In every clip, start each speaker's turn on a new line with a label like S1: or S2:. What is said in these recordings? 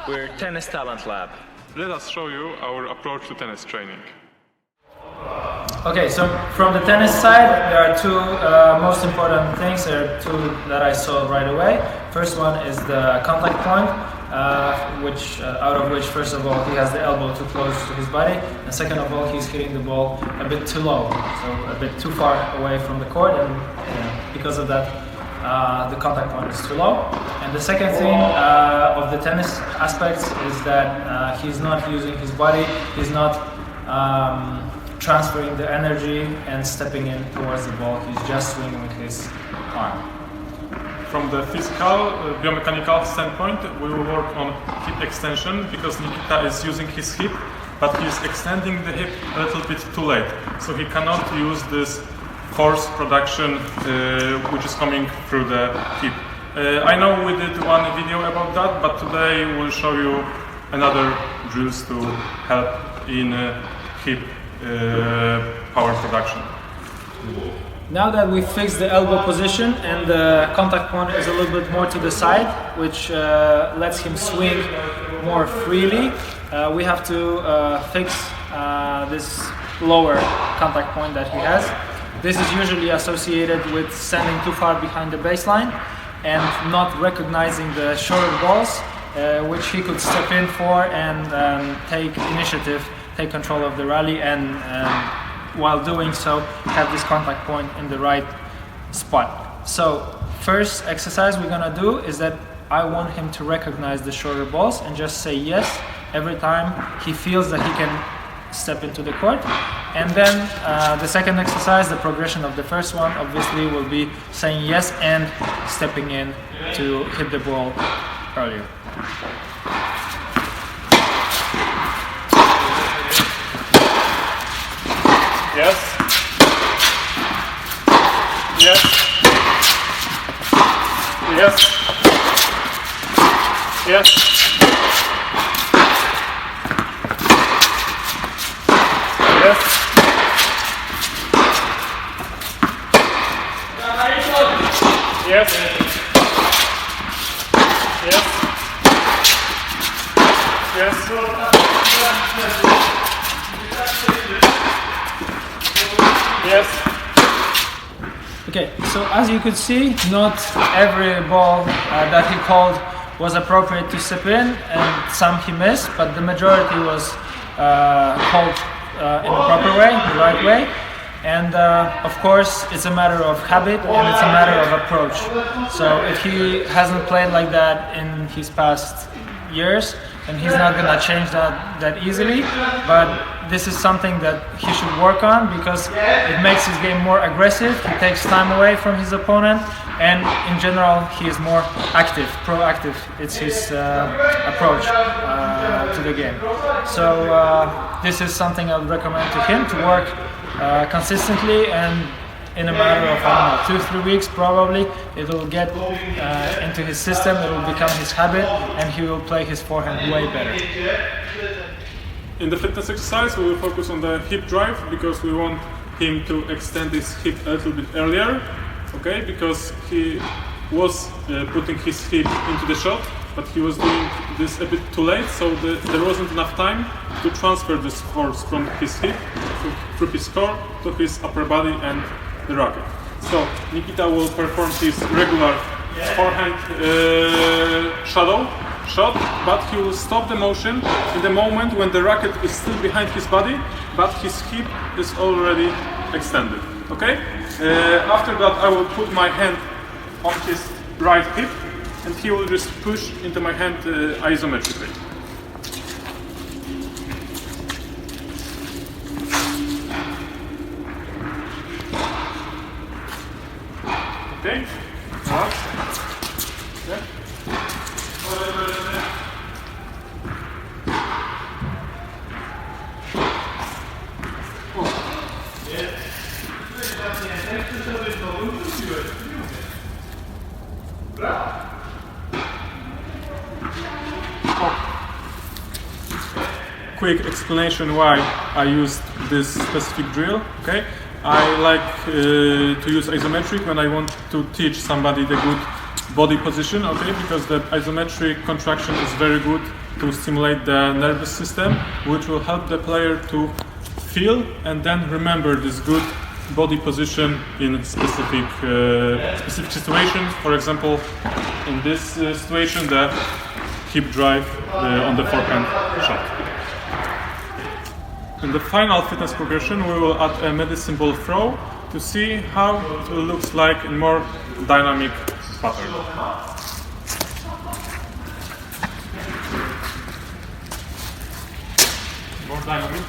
S1: We're Tennis Talent Lab.
S2: Let us show you our approach to tennis training.
S3: Okay, so from the tennis side, there are two most important things. There are two that I saw right away. First one is the contact point, out of which, first of all, he has the elbow too close to his body, and second of all, he's hitting the ball a bit too low, so a bit too far away from the court, and because of that, the contact point is too low. And the second thing of the tennis aspects is that he's not using his body, he's not transferring the energy and stepping in towards the ball, he's just swinging with his arm.
S2: From the physical, biomechanical standpoint, we will work on hip extension because Nikita is using his hip, but he is extending the hip a little bit too late. So he cannot use this force production which is coming through the hip. I know we did one video about that, but today we'll show you another drills to help in hip power production.
S3: Now that we fixed the elbow position and the contact point is a little bit more to the side, which lets him swing more freely, we have to fix this lower contact point that he has. This is usually associated with standing too far behind the baseline and not recognizing the shorter balls, which he could step in for and take initiative, take control of the rally, and while doing so, have this contact point in the right spot. So, first exercise we're gonna do is that I want him to recognize the shorter balls and just say yes every time he feels that he can step into the court. And then the second exercise, the progression of the first one, obviously will be saying yes and stepping in to hit the ball earlier.
S2: Yes. Yes. Yes. Yes. Yes. Yes. Yes. Yes. Yes.
S3: Okay, so as you could see, not every ball that he called was appropriate to step in, and some he missed, but the majority was called in the proper way, the right way. And of course, it's a matter of habit and it's a matter of approach. So if he hasn't played like that in his past years, and he's not gonna change that easily, but this is something that he should work on because it makes his game more aggressive, he takes time away from his opponent, and in general he is more active, proactive. It's his approach to the game. So this is something I would recommend to him to work consistently, and in a matter of, I don't know, 2-3 weeks probably, it will get into his system, it will become his habit, and he will play his forehand way better.
S2: In the fitness exercise, we will focus on the hip drive because we want him to extend his hip a little bit earlier, okay? Because he was putting his hip into the shot, but he was doing this a bit too late, so there wasn't enough time to transfer this force from his hip through his core to his upper body and the racket. So Nikita will perform his regular forehand shadow shot, but he will stop the motion in the moment when the racket is still behind his body, but his hip is already extended. Okay? After that, I will put my hand on his right hip, and he will just push into my hand isometrically. Okay? Yeah. Quick explanation why I used this specific drill. Okay, I like to use isometric when I want to teach somebody the good body position, okay, because the isometric contraction is very good to stimulate the nervous system, which will help the player to feel and then remember this good body position in specific situations. For example, in this situation, the hip drive on the forehand shot. In the final fitness progression, we will add a medicine ball throw to see how it looks like in more dynamic pattern. More dynamic.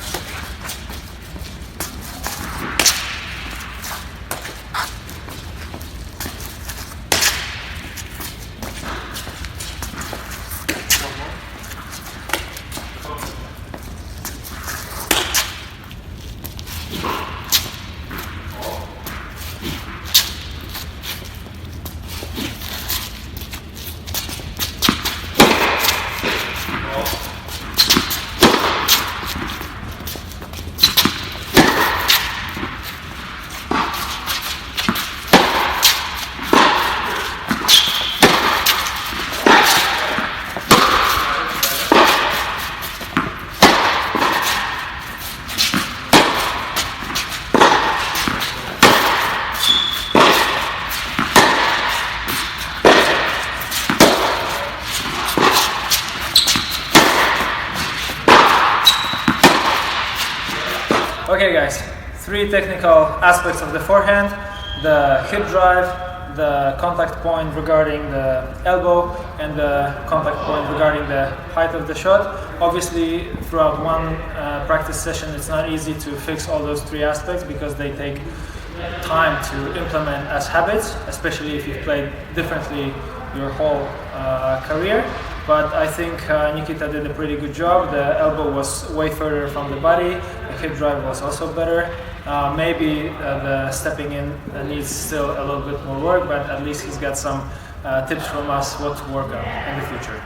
S3: Okay guys, 3 technical aspects of the forehand: the hip drive, the contact point regarding the elbow, and the contact point regarding the height of the shot. Obviously, throughout one practice session, it's not easy to fix all those 3 aspects because they take time to implement as habits, especially if you've played differently your whole career. But I think Nikita did a pretty good job. The elbow was way further from the body. The hip drive was also better. Maybe the stepping in needs still a little bit more work, but at least he's got some tips from us what to work on in the future.